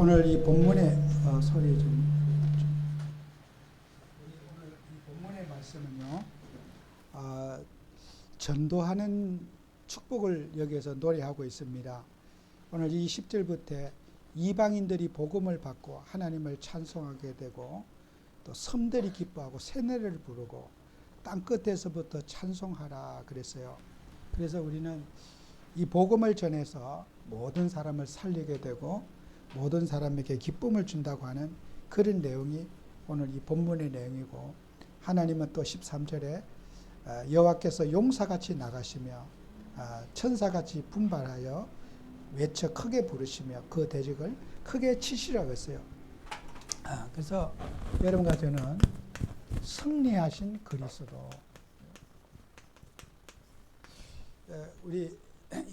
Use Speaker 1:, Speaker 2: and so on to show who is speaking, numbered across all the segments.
Speaker 1: 오늘 이 본문의 소리 오늘 이 본문의 말씀은요, 전도하는 축복을 여기에서 노래하고 있습니다. 오늘 이 10절부터 이방인들이 복음을 받고 하나님을 찬송하게 되고, 또 섬들이 기뻐하고 새노래를 부르고 땅 끝에서부터 찬송하라 그랬어요. 그래서 우리는 이 복음을 전해서 모든 사람을 살리게 되고 모든 사람에게 기쁨을 준다고 하는 그런 내용이 오늘 이 본문의 내용이고, 하나님은 또 13절에 여호와께서 용사같이 나가시며 천사같이 분발하여 외쳐 크게 부르시며 그 대적을 크게 치시라고 했어요. 그래서 여러분과 저는 승리하신 그리스도, 우리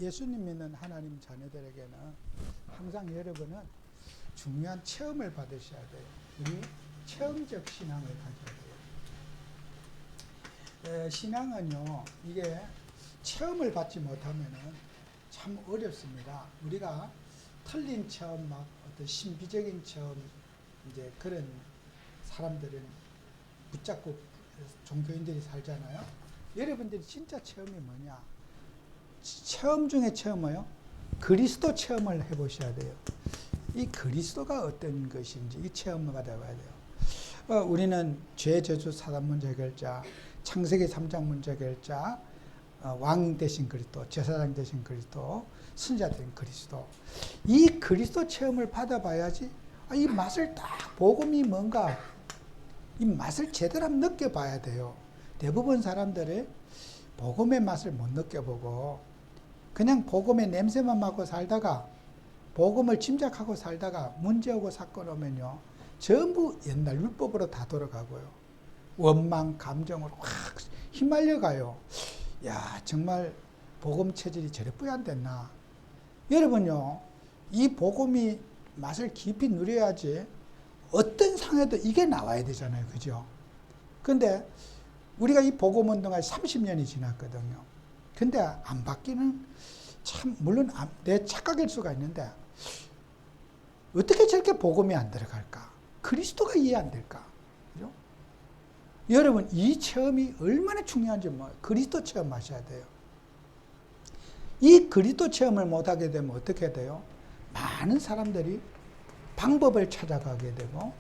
Speaker 1: 예수님 믿는 하나님 자녀들에게는 항상 여러분은 중요한 체험을 받으셔야 돼요. 우리 체험적 신앙을 가져야 돼요. 신앙은요, 이게 체험을 받지 못하면은 참 어렵습니다. 우리가 틀린 체험, 막 어떤 신비적인 체험, 이제 그런 사람들은 붙잡고 종교인들이 살잖아요. 여러분들이 진짜 체험이 뭐냐? 체험 중에 체험이요, 그리스도 체험을 해보셔야 돼요. 이 그리스도가 어떤 것인지 이 체험을 받아봐야 돼요. 우리는 죄, 저주, 사단 문제 해결자, 창세기 3장 문제 해결자, 왕 대신 그리스도, 제사장 대신 그리스도, 선지자 대신 그리스도, 이 그리스도 체험을 받아봐야지 이 맛을 딱, 복음이 뭔가 이 맛을 제대로 한번 느껴봐야 돼요. 대부분 사람들이 복음의 맛을 못 느껴보고 그냥 복음의 냄새만 맡고 살다가, 복음을 짐작하고 살다가 문제오고 사건 오면요, 전부 옛날 율법으로 다 돌아가고요, 원망, 감정으로 확 휘말려가요. 야, 정말 복음 체질이 저래 뿌연 됐나. 여러분요, 이 복음이 맛을 깊이 누려야지 어떤 상에도 이게 나와야 되잖아요. 그죠? 근데 우리가 이 복음 운동할 30년이 지났거든요. 근데 안 바뀌는, 참 물론 내 착각일 수가 있는데 어떻게 저렇게 복음이 안 들어갈까? 그리스도가 이해 안 될까? 그죠? 여러분, 이 체험이 얼마나 중요한지 그리스도 체험 하셔야 돼요. 이 그리스도 체험을 못하게 되면 어떻게 돼요? 많은 사람들이 방법을 찾아가게 되고,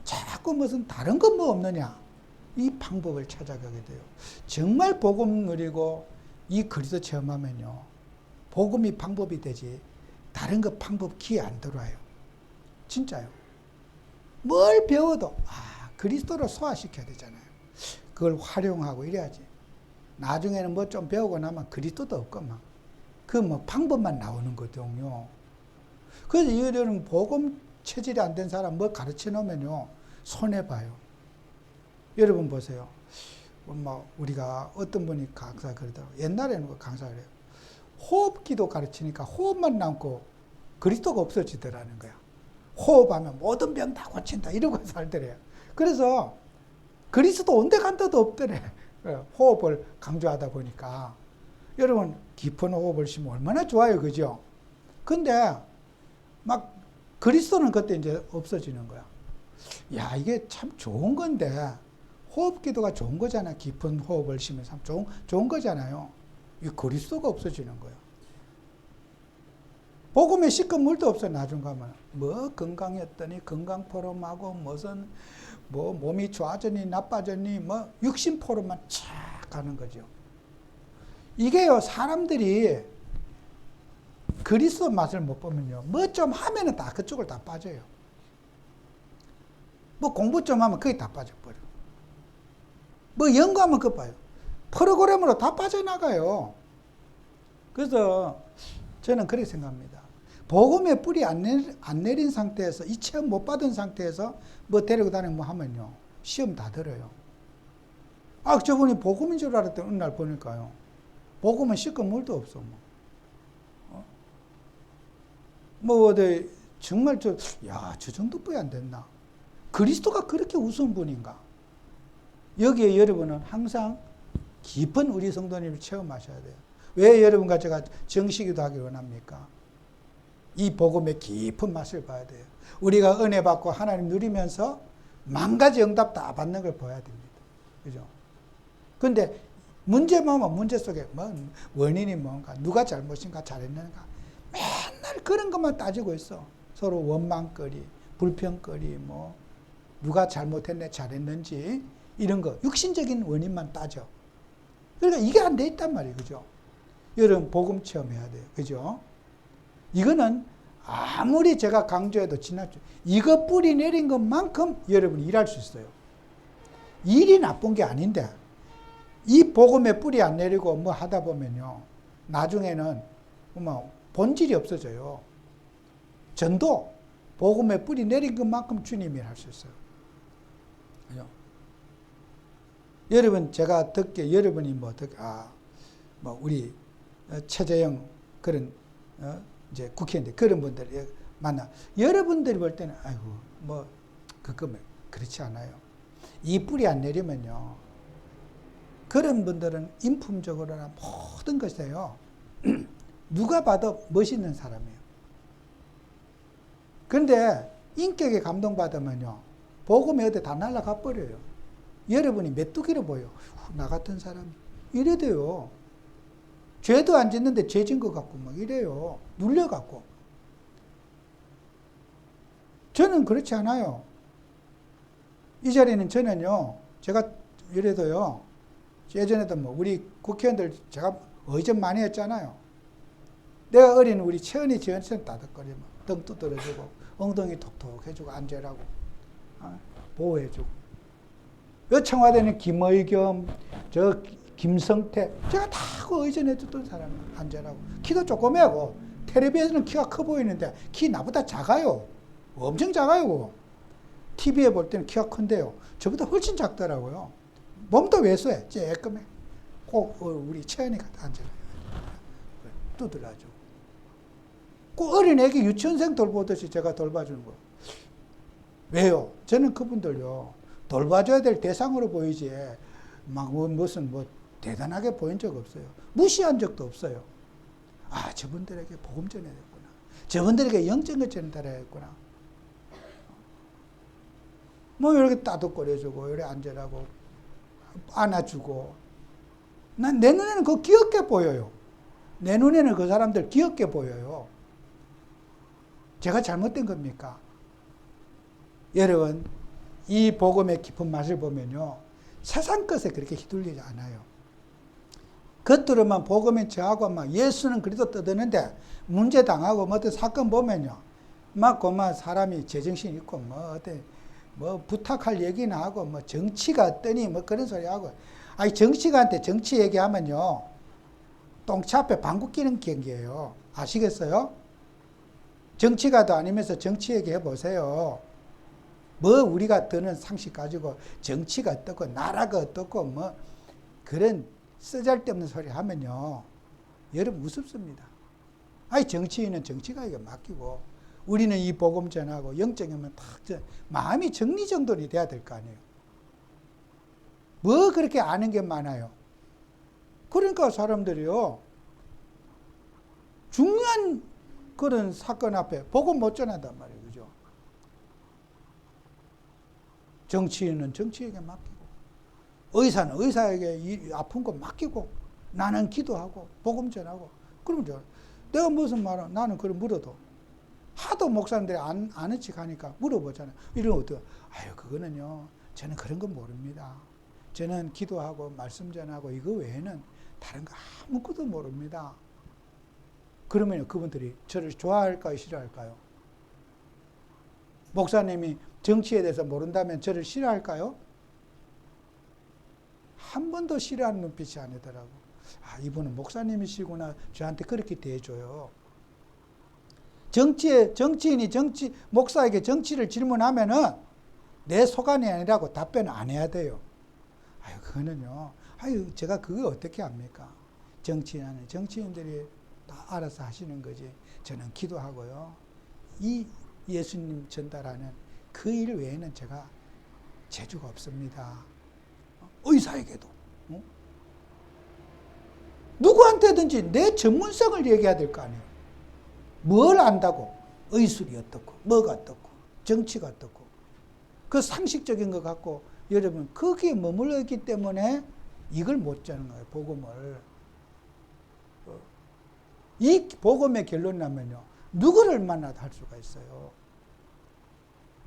Speaker 1: 자꾸 무슨 다른 건 뭐 없느냐, 이 방법을 찾아가게 돼요. 정말 복음 누리고 이 그리스도 체험하면요, 복음이 방법이 되지 다른 거 방법 귀에 안 들어와요. 진짜요. 뭘 배워도 그리스도로 소화시켜야 되잖아요. 그걸 활용하고 이래야지. 나중에는 뭐 좀 배우고 나면 그리스도도 없구만. 그 뭐 방법만 나오는 거거든요. 그래서 여러분, 복음 체질이 안 된 사람 뭐 가르쳐 놓으면요, 손해봐요. 여러분 보세요. 뭐 우리가 어떤 분이 강사 그러더라고요. 옛날에는 강사 그래요. 호흡기도 가르치니까 호흡만 남고 그리스도가 없어지더라는 거야. 호흡하면 모든 병 다 고친다 이러고 살더래요. 그래서 그리스도 온데 간데도 없더래. 호흡을 강조하다 보니까. 여러분, 깊은 호흡을 쉬면 얼마나 좋아요. 그죠? 근데 막 그리스도는 그때 이제 없어지는 거야. 야, 이게 참 좋은 건데, 호흡 기도가 좋은 거잖아. 깊은 호흡을 쉬면서 좋은 거잖아요. 이 그리스도가 없어지는 거예요. 복음에 씻은 물도 없어. 나중 가면 뭐 건강했더니 건강 포럼하고 무슨 뭐 몸이 좋아졌니 나빠졌니 뭐 육신 포럼만 착 가는 거죠. 이게요, 사람들이 그리스도 맛을 못 보면요, 뭐 좀 하면은 다 그쪽을 다 빠져요. 뭐 공부 좀 하면 거기 다 빠져버려. 뭐 연구하면 그거 봐요. 프로그램으로 다 빠져나가요. 그래서 저는 그렇게 생각합니다. 복음의 뿌리 안 내린 상태에서, 이 체험 못 받은 상태에서 뭐 데리고 다니고 뭐 하면요, 시험 다 들어요. 저분이 복음인 줄 알았더니 어느 날 보니까요, 복음은 씻은 물도 없어. 어디 정말 저 정도 뿌리 안 됐나? 그리스도가 그렇게 우스운 분인가? 여기에 여러분은 항상 깊은 우리 성도님을 체험하셔야 돼요. 왜 여러분과 제가 정식기도 하기 원합니까? 이 복음의 깊은 맛을 봐야 돼요. 우리가 은혜 받고 하나님 누리면서 만 가지 응답 다 받는 걸 봐야 됩니다. 그죠? 근데 문제 뭐면 문제 속에 뭐 원인이 뭔가, 누가 잘못인가 잘했는가, 맨날 그런 것만 따지고 있어. 서로 원망거리, 불평거리, 뭐 누가 잘못했네 잘했는지 이런 거 육신적인 원인만 따져. 그러니까 이게 안 돼 있단 말이에요. 그죠? 여러분 복음 체험해야 돼요. 그죠? 이거는 아무리 제가 강조해도 지나쳐. 이거 뿌리 내린 것만큼 여러분이 일할 수 있어요. 일이 나쁜 게 아닌데 이 복음에 뿌리 안 내리고 뭐 하다 보면요, 나중에는 뭐 본질이 없어져요. 전도 복음에 뿌리 내린 것만큼 주님이 할 수 있어요. 그죠? 여러분 제가 듣기에 여러분이 뭐 우리 최재형 그런 이제 국회의원들 그런 분들 만나, 여러분들이 볼 때는 아이고 뭐 그거 그렇지 않아요. 이 뿌리 안 내리면요, 그런 분들은 인품적으로나 모든 것에요 누가 봐도 멋있는 사람이에요. 그런데 인격에 감동받으면요 복음이 어디 다 날아가 버려요. 여러분이 메뚜기로 보여. 나 같은 사람이 이래 돼요. 죄도 안 짓는데 죄 진 것 같고 막 이래요. 눌려갖고. 저는 그렇지 않아요. 이 자리는 저는요, 제가 이래도요, 예전에도 뭐 우리 국회의원들 제가 의전 많이 했잖아요. 내가 어린 우리 최은희 지원생 따뜻거리면 등 두드려주고 엉덩이 톡톡 해주고 앉으라고 보호해주고. 요 청와대는 김의겸, 저 김성태, 제가 다 그 의전해줬던 사람이에요. 앉으라고. 키도 조그매고 텔레비에서는 키가 커 보이는데 키 나보다 작아요. 엄청 작아요. TV에 볼 때는 키가 큰데요, 저보다 훨씬 작더라고요. 몸도 왜소해. 쬐끔해. 꼭 우리 채연이가 앉아요. 두드려주고. 꼭 어린애기 유치원생 돌보듯이 제가 돌봐주는 거예요. 왜요? 저는 그분들요, 돌봐줘야 될 대상으로 보이지 막 무슨 뭐 대단하게 보인 적 없어요. 무시한 적도 없어요. 아, 저분들에게 복음 전해야겠구나. 저분들에게 영적인 전달해야겠구나. 뭐 이렇게 따뜻거려주고 이렇게 앉으라고 안아주고. 난 내 눈에는 그거 귀엽게 보여요. 내 눈에는 그 사람들 귀엽게 보여요. 제가 잘못된 겁니까? 여러분, 이 복음의 깊은 맛을 보면요, 세상 것에 그렇게 휘둘리지 않아요. 겉으로만 복음에 처하고 막 예수는 그래도 떠드는데 문제 당하고 뭐 어떤 사건 보면요, 막 그만 사람이 제정신 있고 뭐 어떤 뭐 부탁할 얘기나 하고 뭐 정치가 어떠니 뭐 그런 소리 하고. 아니 정치가한테 정치 얘기하면요, 똥차 앞에 방귀 끼는 경기예요. 아시겠어요? 정치가도 아니면서 정치 얘기해 보세요. 뭐 우리가 드는 상식 가지고 정치가 어떻고 나라가 어떻고 뭐 그런 쓰잘데없는 소리 하면요, 여러분 우습습니다. 아니 정치인은 정치가 이거 맡기고 우리는 이 복음 전하고 영적이면 탁 마음이 정리정돈이 돼야 될 거 아니에요. 뭐 그렇게 아는 게 많아요. 그러니까 사람들이요, 중요한 그런 사건 앞에 복음 못 전한단 말이에요. 그죠? 정치인은 정치에게 맡기고, 의사는 의사에게 아픈 거 맡기고, 나는 기도하고 복음 전하고. 그러면 내가 무슨 말을, 나는 그걸 물어도 하도 목사님들이 아는 척 하니까 물어보잖아요. 이러면 어때요? 아유, 그거는요, 저는 그런 건 모릅니다. 저는 기도하고 말씀 전하고 이거 외에는 다른 거 아무것도 모릅니다. 그러면 그분들이 저를 좋아할까요, 싫어할까요? 목사님이 정치에 대해서 모른다면 저를 싫어할까요? 한 번도 싫어하는 눈빛이 아니더라고. 아, 이분은 목사님이시구나. 저한테 그렇게 대해줘요. 정치인이 목사에게 정치를 질문하면은 내 소관이 아니라고 답변을 안 해야 돼요. 아유, 그거는요. 아유, 제가 그걸 어떻게 합니까? 정치인들이 다 알아서 하시는 거지. 저는 기도하고요, 이 예수님 전달하는 그 일 외에는 제가 재주가 없습니다. 의사에게도. 누구한테든지 내 전문성을 얘기해야 될 거 아니에요. 뭘 안다고? 의술이 어떻고, 뭐가 어떻고, 정치가 어떻고. 그 상식적인 것 갖고 여러분 거기에 머물러 있기 때문에 이걸 못 자는 거예요. 복음을. 이 복음의 결론이 나면요. 누구를 만나도 할 수가 있어요.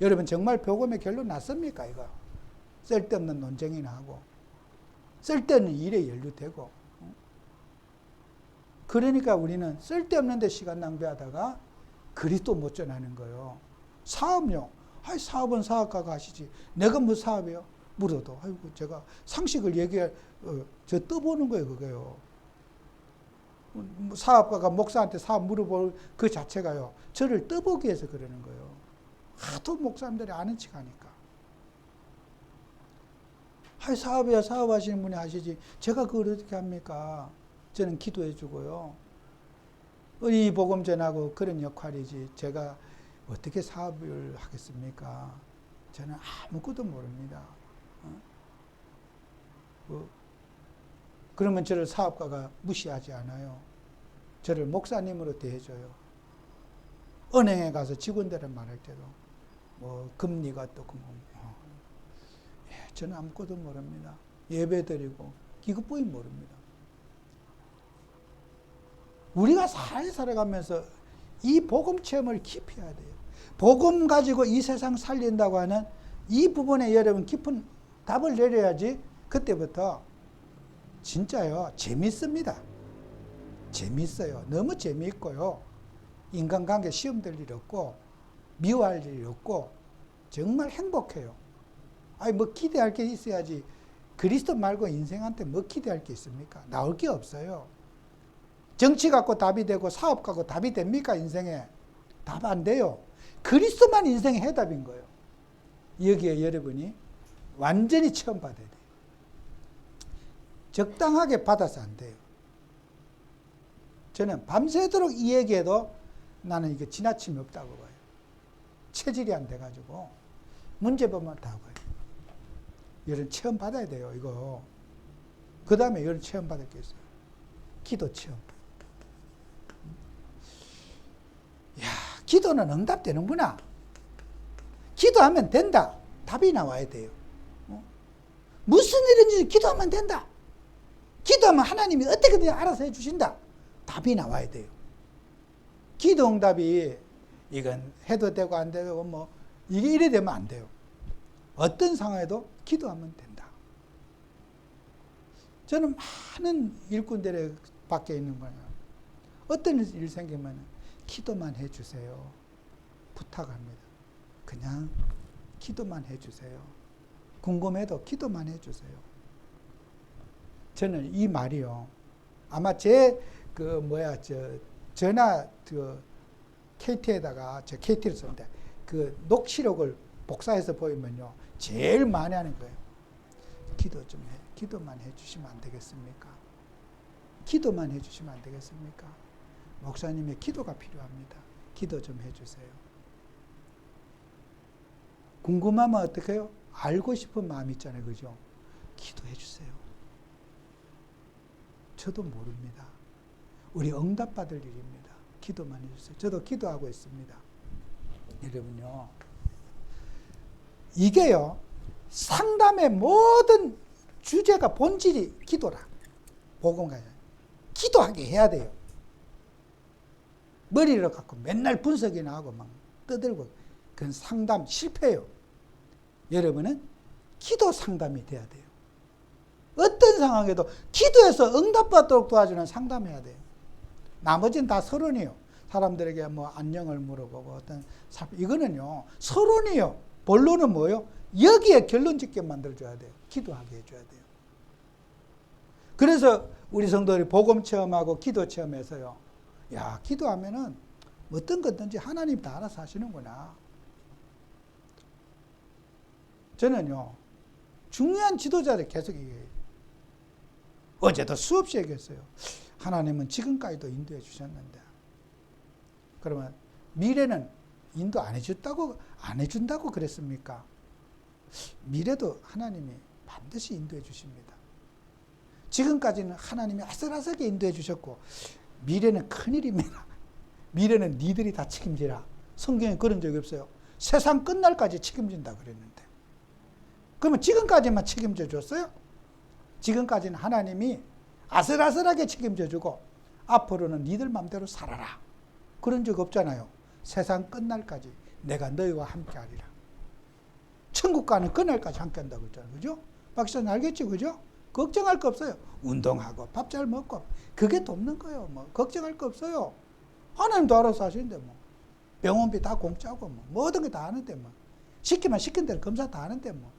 Speaker 1: 여러분 정말 복음의 결론 났습니까? 이거 쓸데없는 논쟁이나 하고 쓸데없는 일에 연루되고. 그러니까 우리는 쓸데없는 데 시간 낭비하다가 그리스도 못 전하는 거예요. 사업요. 아이, 사업은 사업가가 하시지. 내가 뭐 사업이요? 물어도 아이고 제가 상식을 저 떠보는 거예요. 그거요. 사업가가 목사한테 사업 물어볼 그 자체가요. 저를 떠보기 위해서 그러는 거예요. 하도 목사님들이 아는 척 하니까. 아이, 사업이야 사업하시는 분이 하시지. 제가 그걸 어떻게 합니까? 저는 기도해 주고요. 이 복음 전하고 그런 역할이지. 제가 어떻게 사업을 하겠습니까? 저는 아무것도 모릅니다. 그러면 저를 사업가가 무시하지 않아요. 저를 목사님으로 대해줘요. 은행에 가서 직원들을 말할 때도 뭐 금리가 어떻고 저는 아무것도 모릅니다. 예배드리고 이것뿐이 모릅니다. 우리가 살아가면서 이 복음 체험을 깊이 해야 돼요. 복음 가지고 이 세상 살린다고 하는 이 부분에 여러분 깊은 답을 내려야지 그때부터 진짜요 재밌습니다. 재밌어요. 너무 재미있고요. 인간관계 시험될 일 없고 미워할 일 없고 정말 행복해요. 아니 뭐 기대할 게 있어야지. 그리스도 말고 인생한테 뭐 기대할 게 있습니까? 나올 게 없어요. 정치 갖고 답이 되고 사업 갖고 답이 됩니까? 인생에 답 안 돼요. 그리스도만 인생의 해답인 거예요. 여기에 여러분이 완전히 체험 받아야 돼요. 적당하게 받아서 안 돼요. 저는 밤새도록 이 얘기해도 나는 이게 지나침이 없다고 봐요. 체질이 안 돼가지고 문제 보면 다 봐요. 이런 체험 받아야 돼요. 이거. 그 다음에 이런 체험 받을 게 있어요. 기도 체험. 야, 기도는 응답되는구나. 기도하면 된다. 답이 나와야 돼요. 무슨 일인지 기도하면 된다. 기도하면 하나님이 어떻게든 알아서 해주신다. 답이 나와야 돼요. 기도 응답이 이건 해도 되고 안 되고 뭐 이게 이래 되면 안 돼요. 어떤 상황에도 기도하면 된다. 저는 많은 일꾼들의 밖에 있는 거예요. 어떤 일 생기면 기도만 해주세요. 부탁합니다. 그냥 기도만 해주세요. 궁금해도 기도만 해주세요. 저는 이 말이요. 아마 전화 KT에다가 저 KT를 썼는데 그 녹취록을 복사해서 보이면요. 제일 많이 하는 거예요. 기도만 해주시면 안 되겠습니까? 기도만 해주시면 안 되겠습니까? 목사님의 기도가 필요합니다. 기도 좀 해주세요. 궁금하면 어떻게 해요? 알고 싶은 마음 있잖아요. 그죠? 기도해 주세요. 저도 모릅니다. 우리 응답받을 일입니다. 기도만 해주세요. 저도 기도하고 있습니다. 여러분요. 이게요. 상담의 모든 주제가 본질이 기도라. 복음가요. 기도하게 해야 돼요. 머리를 갖고 맨날 분석이나 하고 막 떠들고 그건 상담 실패예요. 여러분은 기도 상담이 돼야 돼요. 어떤 상황에도 기도해서 응답받도록 도와주는 상담해야 돼요. 나머지는 다 서론이에요. 사람들에게 뭐 안녕을 물어보고 이거는요 서론이에요. 본론은 뭐예요? 여기에 결론 짓게 만들어줘야 돼요. 기도하게 해줘야 돼요. 그래서 우리 성도들이 복음 체험하고 기도 체험해서요. 야, 기도하면은 어떤 것든지 하나님 다 알아서 하시는구나. 저는요, 중요한 지도자들 계속 얘기해요. 어제도 수없이 얘기했어요. 하나님은 지금까지도 인도해 주셨는데. 그러면 미래는 인도 안 해준다고 그랬습니까? 미래도 하나님이 반드시 인도해 주십니다. 지금까지는 하나님이 아슬아슬하게 인도해 주셨고, 미래는 큰일입니다. 미래는 니들이 다 책임지라. 성경에 그런 적이 없어요. 세상 끝날까지 책임진다 그랬는데. 그러면 지금까지만 책임져 줬어요? 지금까지는 하나님이 아슬아슬하게 책임져 주고 앞으로는 니들 맘대로 살아라. 그런 적 없잖아요. 세상 끝날까지 내가 너희와 함께 하리라. 천국 가는 그날까지 함께 한다고 했잖아요. 그죠? 박사님 알겠죠? 그죠? 걱정할 거 없어요. 운동하고 밥 잘 먹고 그게 돕는 거예요. 뭐 걱정할 거 없어요. 하나님도 알아서 하시는데 뭐 병원비 다 공짜고 뭐 모든 게 다 하는데 뭐 시키면 시킨 대로 검사 다 하는데 뭐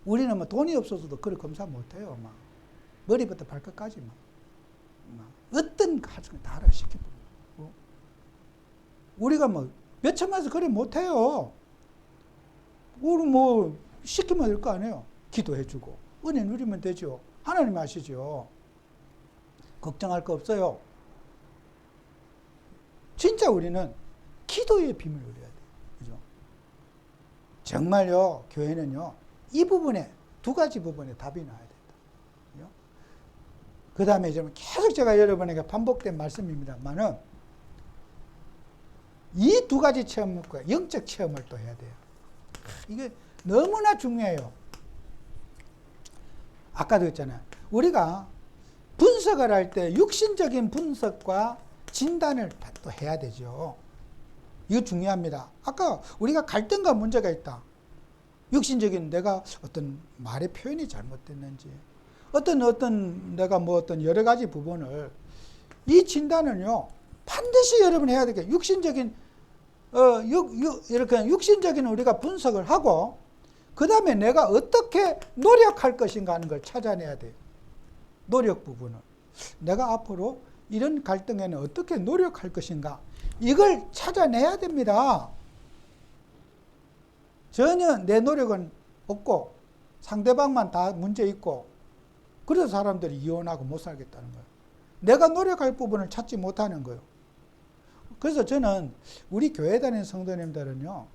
Speaker 1: 우리는 뭐 돈이 없어서도 그걸 검사 못해요. 막 머리부터 발끝까지 막 어떤 가정을 다 알아 시키고 우리가 뭐 몇 천만에서 그래 못해요. 우리 뭐 시키면 될 거 아니에요. 기도해주고 은혜 누리면 되죠. 하나님 아시죠. 걱정할 거 없어요. 진짜 우리는 기도의 비밀을 누려야 돼요. 그죠? 정말요, 교회는요, 이 부분에, 두 가지 부분에 답이 나와야 된다. 그 다음에 계속 제가 여러분에게 반복된 말씀입니다만은, 이 두 가지 체험과 영적 체험을 또 해야 돼요. 이게 너무나 중요해요. 아까도 했잖아요. 우리가 분석을 할 때 육신적인 분석과 진단을 또 해야 되죠. 이거 중요합니다. 아까 우리가 갈등과 문제가 있다. 육신적인 내가 어떤 말의 표현이 잘못됐는지, 어떤 내가 뭐 어떤 여러 가지 부분을, 이 진단은요, 반드시 여러분 해야 되겠어요. 육신적인, 이렇게 육신적인 우리가 분석을 하고, 그 다음에 내가 어떻게 노력할 것인가 하는 걸 찾아내야 돼요. 노력 부분을. 내가 앞으로 이런 갈등에는 어떻게 노력할 것인가. 이걸 찾아내야 됩니다. 전혀 내 노력은 없고 상대방만 다 문제 있고 그래서 사람들이 이혼하고 못 살겠다는 거예요. 내가 노력할 부분을 찾지 못하는 거예요. 그래서 저는 우리 교회 다니는 성도님들은요,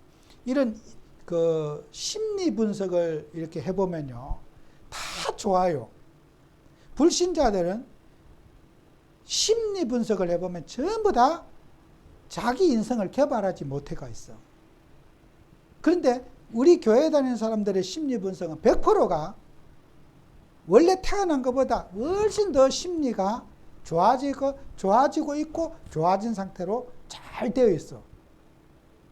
Speaker 1: 이런 그 심리 분석을 이렇게 해보면요, 다 좋아요. 불신자들은 심리 분석을 해보면 전부 다 자기 인성을 개발하지 못해가 있어. 그런데 우리 교회 다니는 사람들의 심리 분석은 100%가 원래 태어난 것보다 훨씬 더 심리가 좋아지고 있고 좋아진 상태로 잘 되어 있어.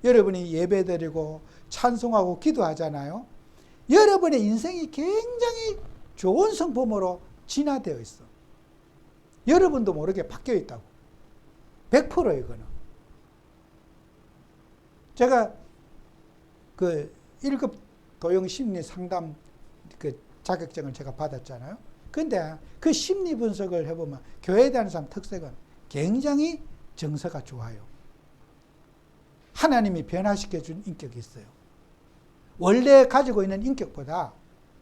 Speaker 1: 여러분이 예배드리고 찬송하고 기도하잖아요. 여러분의 인생이 굉장히 좋은 성품으로 진화되어 있어. 여러분도 모르게 바뀌어 있다고. 100% 이거는. 제가 그 1급 도형 심리 상담 그 자격증을 제가 받았잖아요. 근데 그 심리 분석을 해보면 교회에 대한 사람 특색은 굉장히 정서가 좋아요. 하나님이 변화시켜준 인격이 있어요. 원래 가지고 있는 인격보다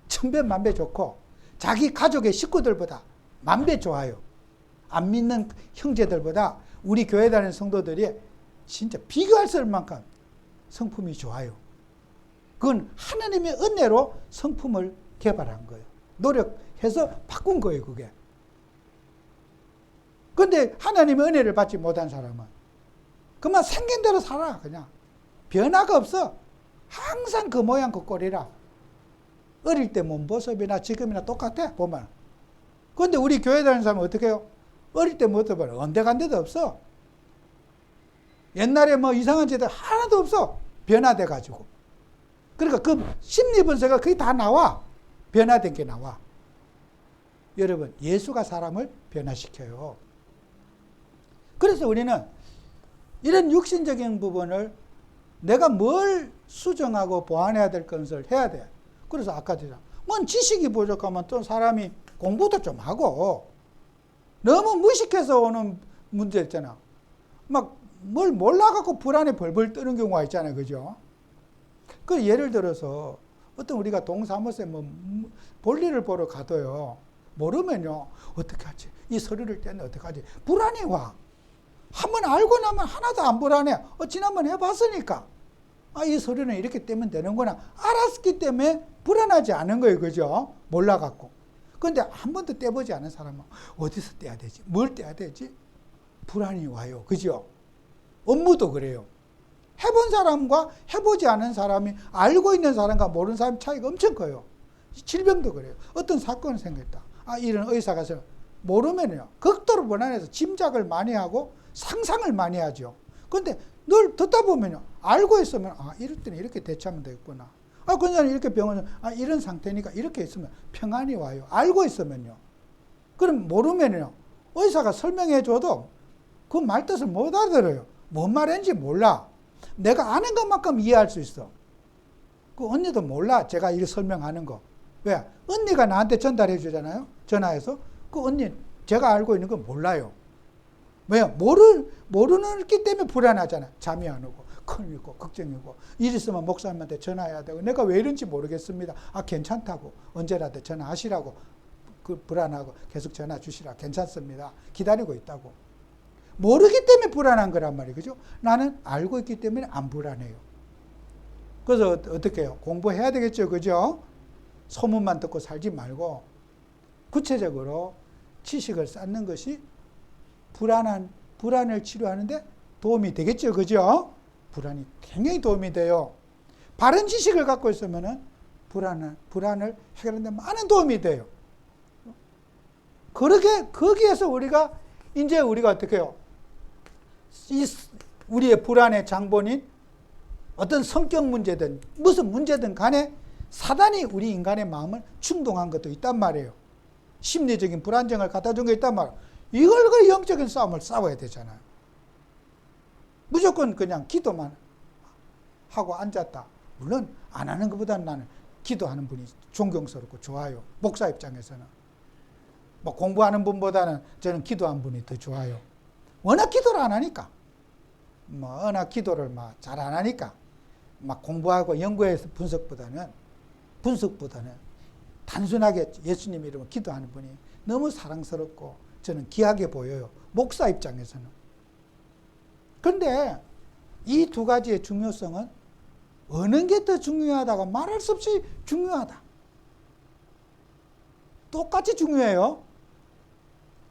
Speaker 1: 천배만배 좋고 자기 가족의 식구들보다 만배 좋아요. 안 믿는 형제들보다 우리 교회 다니는 성도들이 진짜 비교할 수 없을 만큼 성품이 좋아요. 그건 하나님의 은혜로 성품을 개발한 거예요. 노력해서 바꾼 거예요, 그게. 그런데 하나님의 은혜를 받지 못한 사람은 그만 생긴 대로 살아, 그냥. 변화가 없어. 항상 그 모양 그 꼴이라. 어릴 때 몸모습이나 지금이나 똑같아, 보면. 그런데 우리 교회 다니는 사람은 어떻게 해요? 어릴 때 모습은 언데간데도 없어. 옛날에 뭐 이상한 짓들 하나도 없어. 변화돼가지고. 그러니까 그 심리 분석가 거의 다 나와. 변화된 게 나와. 여러분, 예수가 사람을 변화시켜요. 그래서 우리는 이런 육신적인 부분을 내가 뭘 수정하고 보완해야 될 것을 해야 돼. 그래서 아까 제가 뭔 지식이 부족하면 또 사람이 공부도 좀 하고 너무 무식해서 오는 문제 있잖아. 막 뭘 몰라갖고 불안에 벌벌 떠는 경우가 있잖아요. 그죠? 그 예를 들어서 어떤 우리가 동사무소에 뭐 볼일을 보러 가도요. 모르면요. 어떻게 하지? 이 서류를 떼는데 어떻게 하지? 불안이 와. 한번 알고 나면 하나도 안 불안해. 지난번 해봤으니까. 이 서류는 이렇게 떼면 되는구나. 알았기 때문에 불안하지 않은 거예요. 그죠? 몰라갖고. 그런데 한 번도 떼보지 않은 사람은 어디서 떼야 되지? 뭘 떼야 되지? 불안이 와요. 그죠? 업무도 그래요. 해본 사람과 해보지 않은 사람이 알고 있는 사람과 모르는 사람 차이가 엄청 커요. 질병도 그래요. 어떤 사건을 생겼다. 이런 의사가 모르면요. 극도로 불안해서 짐작을 많이 하고 상상을 많이 하죠. 그런데 늘 듣다 보면요. 알고 있으면 이럴 때는 이렇게 대처하면 되겠구나. 그냥 이렇게 병원에 이런 상태니까 이렇게 있으면 평안이 와요. 알고 있으면요. 그럼 모르면요. 의사가 설명해 줘도 그 말뜻을 못 알아들어요. 뭔 말인지 몰라. 내가 아는 것만큼 이해할 수 있어. 그 언니도 몰라. 제가 이렇게 설명하는 거. 왜? 언니가 나한테 전달해 주잖아요. 전화해서. 그 언니 제가 알고 있는 건 몰라요. 왜요? 모르기 때문에 불안하잖아. 잠이 안 오고 큰일 있고 걱정이고 일 있으면 목사님한테 전화해야 되고 내가 왜 이런지 모르겠습니다. 괜찮다고 언제라도 전화하시라고 불안하고 계속 전화 주시라. 괜찮습니다. 기다리고 있다고. 모르기 때문에 불안한 거란 말이에요. 그죠? 나는 알고 있기 때문에 안 불안해요. 그래서 어떻게 해요? 공부해야 되겠죠. 그죠? 소문만 듣고 살지 말고 구체적으로 지식을 쌓는 것이 불안을 치료하는데 도움이 되겠죠. 그죠? 불안이 굉장히 도움이 돼요. 바른 지식을 갖고 있으면 불안을 해결하는데 많은 도움이 돼요. 거기에서 우리가 어떻게 해요? 우리의 불안의 장본인 어떤 성격 문제든 무슨 문제든 간에 사단이 우리 인간의 마음을 충동한 것도 있단 말이에요. 심리적인 불안정을 갖다 준 게 있단 말이에요. 이걸 그 영적인 싸움을 싸워야 되잖아요. 무조건 그냥 기도만 하고 앉았다. 물론 안 하는 것보다는 나는 기도하는 분이 존경스럽고 좋아요. 목사 입장에서는. 공부하는 분보다는 저는 기도하는 분이 더 좋아요. 워낙 기도를 안 하니까. 워낙 기도를 잘 안 하니까. 공부하고 연구해서 분석보다는 단순하게 예수님 이름으로 기도하는 분이 너무 사랑스럽고 저는 귀하게 보여요. 목사 입장에서는. 그런데 이 두 가지의 중요성은 어느 게 더 중요하다고 말할 수 없이 중요하다. 똑같이 중요해요.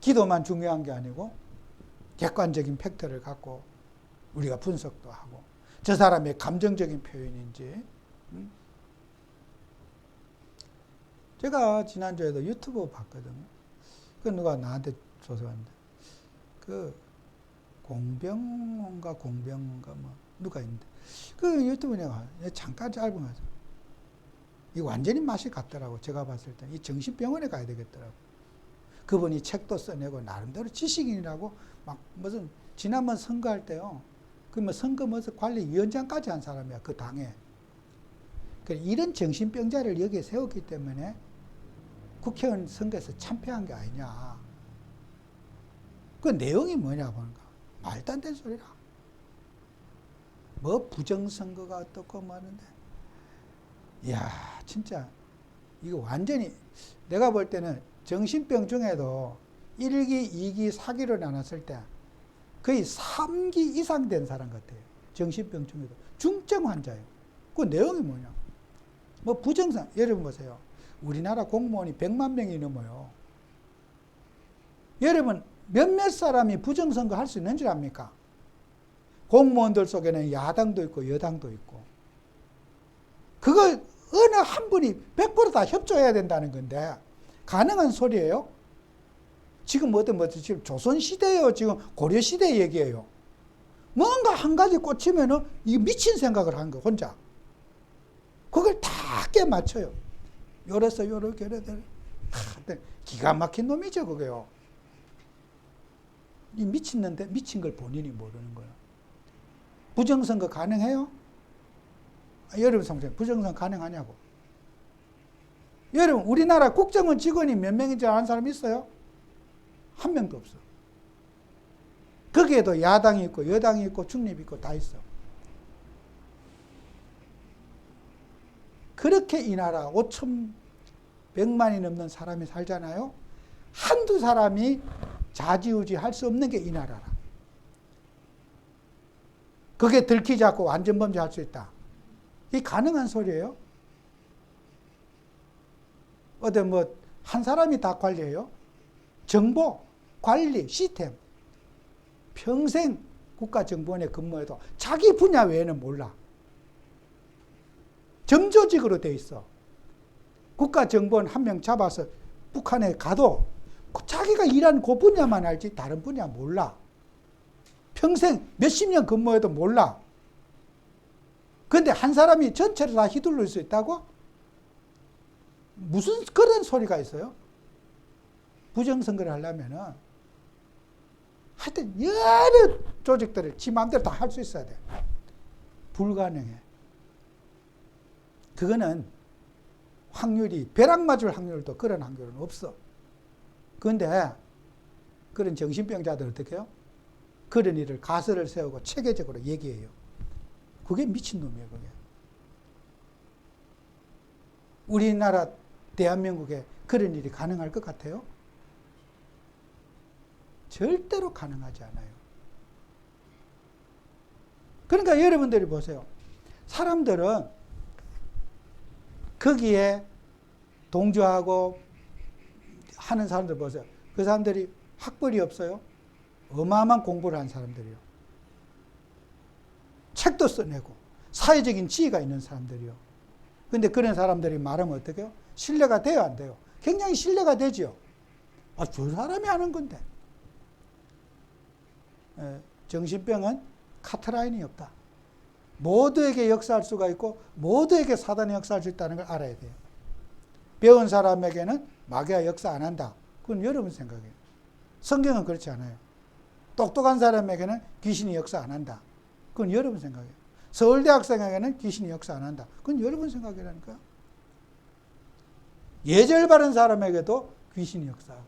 Speaker 1: 기도만 중요한 게 아니고 객관적인 팩트를 갖고 우리가 분석도 하고 저 사람의 감정적인 표현인지. 제가 지난주에도 유튜브 봤거든요. 그 누가 나한테 줘서 왔는데 공병가 누가 있는데 그 유튜브 내가 잠깐 짧은 거죠. 이 완전히 맛이 같더라고. 제가 봤을 때 이 정신병원에 가야 되겠더라고. 그분이 책도 써내고 나름대로 지식인이라고 무슨 지난번 선거할 때요. 선거 관리위원장까지 한 사람이야. 그 당에. 이런 정신병자를 여기에 세웠기 때문에 국회의원 선거에서 참패한 게 아니냐. 그 내용이 뭐냐 보니까 말도 안 되는 소리라. 부정선거가 어떻고 하는데. 이야, 진짜 이거 완전히 내가 볼 때는 정신병 중에도 1기, 2기, 4기로 나눴을 때 거의 3기 이상 된 사람 같아요. 정신병 중에도 중증 환자예요. 그 내용이 뭐냐? 부정선 여러분 보세요. 우리나라 공무원이 100만 명이 넘어요. 여러분 몇몇 사람이 부정선거 할 수 있는 줄 압니까? 공무원들 속에는 야당도 있고 여당도 있고 그거 어느 한 분이 100% 다 협조해야 된다는 건데 가능한 소리예요? 지금 지금 조선시대예요. 지금 고려시대 얘기예요. 뭔가 한 가지 꽂히면은 이 미친 생각을 한 거 혼자. 그걸 다 깨맞춰요. 요래서 요렇게 기가 막힌 놈이죠, 그게요. 이 미쳤는데 미친 걸 본인이 모르는 거예요. 부정선거 가능해요? 여러분 성장 부정선거 가능하냐고. 여러분 우리나라 국정원 직원이 몇 명인지 아는 사람 있어요? 한 명도 없어. 거기에도 야당이 있고 여당이 있고 중립이 있고 다 있어. 그렇게 이 나라 5,100만이 넘는 사람이 살잖아요. 한두 사람이 좌지우지 할 수 없는 게 이 나라라. 그게 들키지 않고 완전범죄 할 수 있다. 이게 가능한 소리예요? 어디 한 사람이 다 관리해요? 정보, 관리, 시스템. 평생 국가정보원에 근무해도 자기 분야 외에는 몰라. 정조직으로 돼 있어. 국가정보원 한 명 잡아서 북한에 가도 자기가 일한 그 분야만 알지 다른 분야 몰라. 평생 몇십 년 근무해도 몰라. 그런데 한 사람이 전체를 다 휘둘릴 수 있다고? 무슨 그런 소리가 있어요? 부정선거를 하려면은 하여튼 여러 조직들을 지 마음대로 다 할 수 있어야 돼. 불가능해. 그거는 확률이 벼락 맞을 확률도 그런 확률은 없어. 그런데 그런 정신병자들 어떻게 해요? 그런 일을 가설을 세우고 체계적으로 얘기해요. 그게 미친놈이에요. 그게. 우리나라 대한민국에 그런 일이 가능할 것 같아요? 절대로 가능하지 않아요. 그러니까 여러분들이 보세요. 사람들은 거기에 동조하고 하는 사람들 보세요. 그 사람들이 학벌이 없어요? 어마어마한 공부를 한 사람들이요. 책도 써내고 사회적인 지위가 있는 사람들이요. 근데 그런 사람들이 말하면 어떻게 해요? 신뢰가 돼요, 안 돼요? 굉장히 신뢰가 되죠. 아, 저 사람이 하는 건데. 정신병은 카트라인이 없다. 모두에게 역사할 수가 있고 모두에게 사단이 역사할 수 있다는 걸 알아야 돼요. 배운 사람에게는 마귀가 역사 안 한다. 그건 여러분 생각이에요. 성경은 그렇지 않아요. 똑똑한 사람에게는 귀신이 역사 안 한다. 그건 여러분 생각이에요. 서울대 학생에게는 귀신이 역사 안 한다. 그건 여러분 생각이라니까요. 예절 바른 사람에게도 귀신이 역사하고.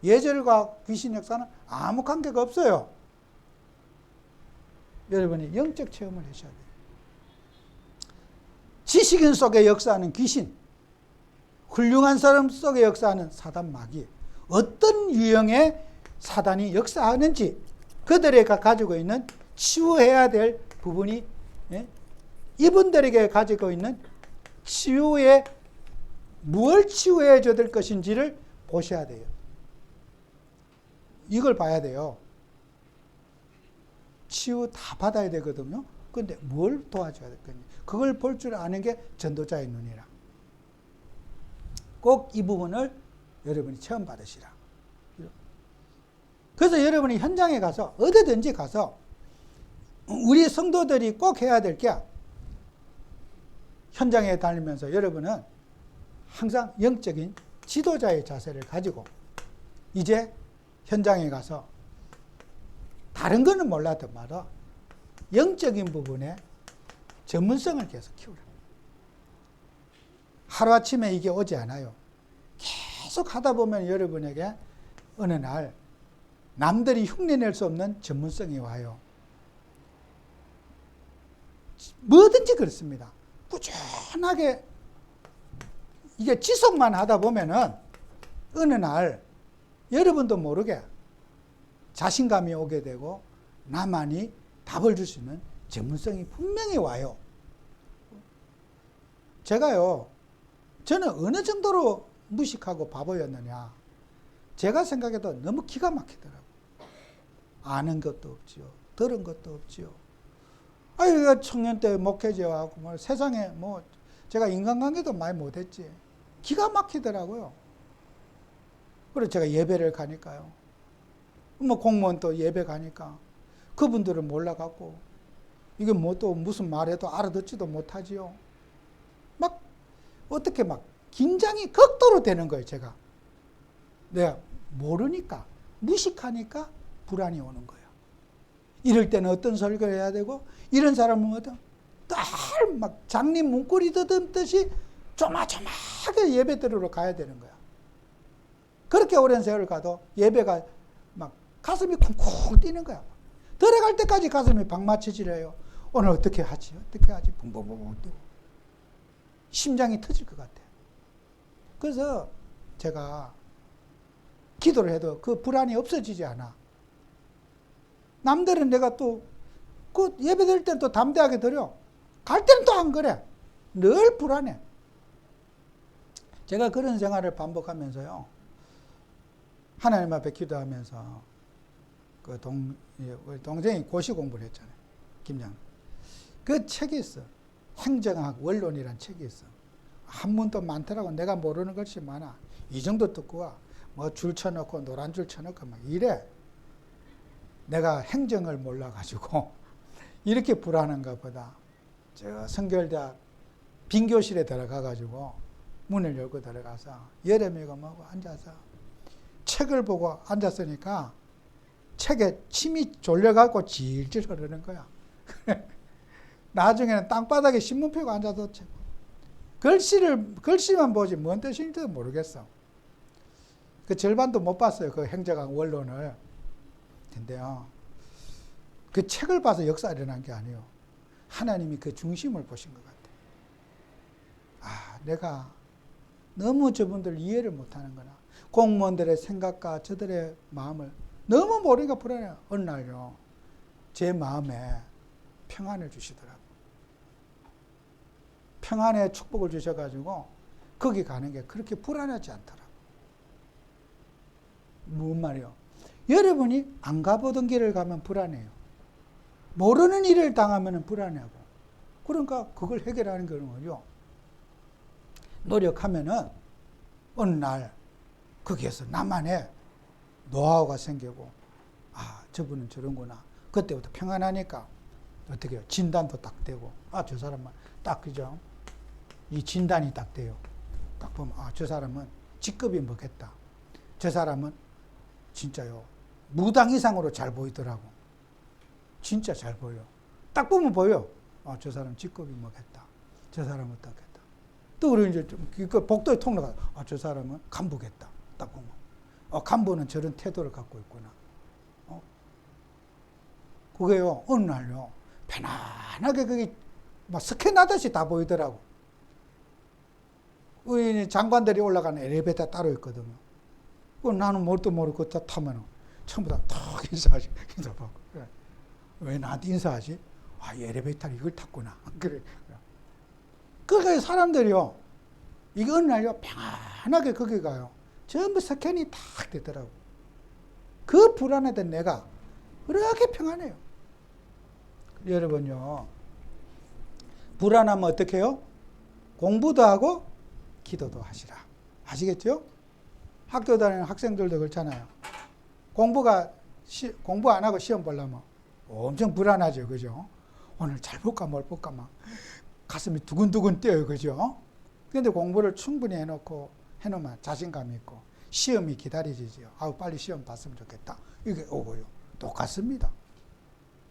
Speaker 1: 예절과 귀신 역사는 아무 관계가 없어요. 여러분이 영적 체험을 하셔야 돼요. 지식인 속에 역사하는 귀신, 훌륭한 사람 속에 역사하는 사단 마귀, 어떤 유형의 사단이 역사하는지 그들이 가지고 있는 치유해야 될 부분이 이분들에게 가지고 있는 치유에 무엇을 치유해 줘야 될 것인지를 보셔야 돼요. 이걸 봐야 돼요. 치유 다 받아야 되거든요. 그런데 뭘 도와줘야 될 건지 그걸 볼 줄 아는 게 전도자의 눈이라. 꼭 이 부분을 여러분이 체험 받으시라. 그래서 여러분이 현장에 가서 어디든지 가서 우리 성도들이 꼭 해야 될 게 현장에 다니면서 여러분은 항상 영적인 지도자의 자세를 가지고 이제 현장에 가서 다른 거는 몰라도 말아 영적인 부분에 전문성을 계속 키우라. 하루아침에 이게 오지 않아요. 계속 하다 보면 여러분에게 어느 날 남들이 흉내낼 수 없는 전문성이 와요. 뭐든지 그렇습니다. 꾸준하게 이게 지속만 하다 보면은 어느 날 여러분도 모르게 자신감이 오게 되고 나만이 답을 줄 수 있는 전문성이 분명히 와요. 제가요, 저는 어느 정도로 무식하고 바보였느냐. 제가 생각해도 너무 기가 막히더라고요. 아는 것도 없지요. 들은 것도 없지요. 아유, 청년 때 목회자하고 뭐 세상에 뭐 제가 인간관계도 많이 못했지. 기가 막히더라고요. 그래서 제가 예배를 가니까요. 뭐 공무원 또 예배 가니까 그분들은 몰라갖고 이게 뭐 또 무슨 말해도 알아듣지도 못하지요. 막 어떻게 막 긴장이 극도로 되는 거예요, 제가. 내가 모르니까, 무식하니까 불안이 오는 거예요. 이럴 때는 어떤 설교를 해야 되고, 이런 사람은 어떤 막 장님 문고리 더듬듯이 조마조마하게 예배 드리러 가야 되는 거야. 그렇게 오랜 세월을 가도 예배가 막 가슴이 쿵쿵 뛰는 거야. 들어갈 때까지 가슴이 박맞춰지래요. 오늘 어떻게 하지? 어떻게 하지? 붕붕붕붕 뛰고. 심장이 터질 것 같아요. 그래서 제가 기도를 해도 그 불안이 없어지지 않아. 남들은 내가 또 그 예배 드릴 때는 또 담대하게 드려. 갈 때는 또 안 그래. 늘 불안해. 제가 그런 생활을 반복하면서요. 하나님 앞에 기도하면서 그 우리 동생이 고시 공부를 했잖아요. 김장. 그 책이 있어. 행정학 원론이라는 책이 있어. 한문도 많더라고. 내가 모르는 것이 많아. 이 정도 듣고 와. 뭐 줄 쳐놓고 노란 줄 쳐놓고 막 이래. 내가 행정을 몰라가지고 이렇게 불안한가 보다. 저 성결대학 빈 교실에 들어가가지고 문을 열고 들어가서 여름이고 뭐고 앉아서 책을 보고 앉았으니까 책에 침이 졸려갖고 질질 흐르는 거야. 나중에는 땅바닥에 신문 펴고 앉아서 글씨만 보지 뭔 뜻인지도 모르겠어. 그 절반도 못 봤어요. 그 행정학 원론을. 근데요, 그 책을 봐서 역사 일어난 게 아니에요. 하나님이 그 중심을 보신 것 같아요. 아, 내가 너무 저분들 이해를 못하는구나. 공무원들의 생각과 저들의 마음을 너무 모르니까 불안해요. 어느 날요, 제 마음에 평안을 주시더라고요. 평안의 축복을 주셔가지고 거기 가는 게 그렇게 불안하지 않더라고요. 뭔 말이요? 여러분이 안 가보던 길을 가면 불안해요. 모르는 일을 당하면 불안해하고. 그러니까 그걸 해결하는 거는요, 노력하면은 어느 날 거기에서 나만의 노하우가 생기고, 아, 저분은 저런구나. 그때부터 평안하니까 어떻게 해요? 진단도 딱 되고, 아, 저 사람은 딱, 그죠? 이 진단이 딱 돼요. 딱 보면, 아, 저 사람은 직급이 뭐겠다. 저 사람은 진짜요, 무당 이상으로 잘 보이더라고. 진짜 잘 보여. 딱 보면 보여. 아, 저 사람 직급이 뭐겠다. 저 사람은 어떻겠다. 또 우리 이제 좀 그 복도에 통로가, 아, 저 사람은 간부겠다. 딱 보면, 간부는 저런 태도를 갖고 있구나. 그게요, 어느 날요, 편안하게 그게 막 스캔하듯이 다 보이더라고. 우리 장관들이 올라가는 엘리베이터 따로 있거든요. 나는 뭣도 모르고 다 타면은 전부 다 탁 인사하지. 인사하고. 그래. 왜 나한테 인사하지? 아, 이 엘리베이터를 이걸 탔구나. 그래. 그러니까 사람들이요, 이거 어느 날요, 편안하게 거기 가요. 전부 스캔이 탁 되더라고. 그 불안하던 내가 그렇게 평안해요. 여러분요, 불안하면 어떻게 해요? 공부도 하고 기도도 하시라. 아시겠죠? 학교 다니는 학생들도 그렇잖아요. 공부 안 하고 시험 보려면 엄청 불안하죠. 그죠? 오늘 잘 볼까 뭘 볼까 막 가슴이 두근두근 뛰어요. 그죠? 근데 공부를 충분히 해놓으면 자신감이 있고 시험이 기다려지죠. 아우, 빨리 시험 봤으면 좋겠다. 이게 오고요. 똑같습니다.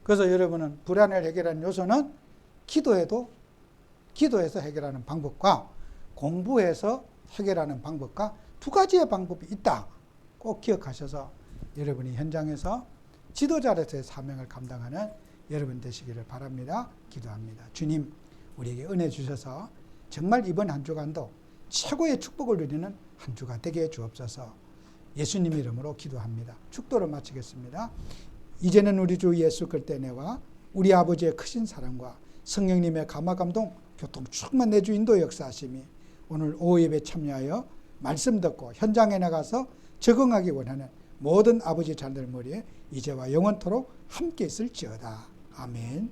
Speaker 1: 그래서 여러분은 불안을 해결하는 요소는 기도해서 해결하는 방법과 공부해서 해결하는 방법과 두 가지의 방법이 있다. 꼭 기억하셔서 여러분이 현장에서 지도자로서의 사명을 감당하는 여러분 되시기를 바랍니다. 기도합니다. 주님, 우리에게 은혜 주셔서 정말 이번 한 주간도 최고의 축복을 누리는 한 주가 되게 해 주옵소서. 예수님 이름으로 기도합니다. 축도를 마치겠습니다. 이제는 우리 주 예수 그리스도의 은혜와 우리 아버지의 크신 사랑과 성령님의 감화 감동 교통 충만 내주 인도 역사하심이 오늘 오후 예배 참여하여 말씀 듣고 현장에 나가서 적응하기 원하는 모든 아버지 자녀들 머리에 이제와 영원토록 함께 있을지어다. 아멘.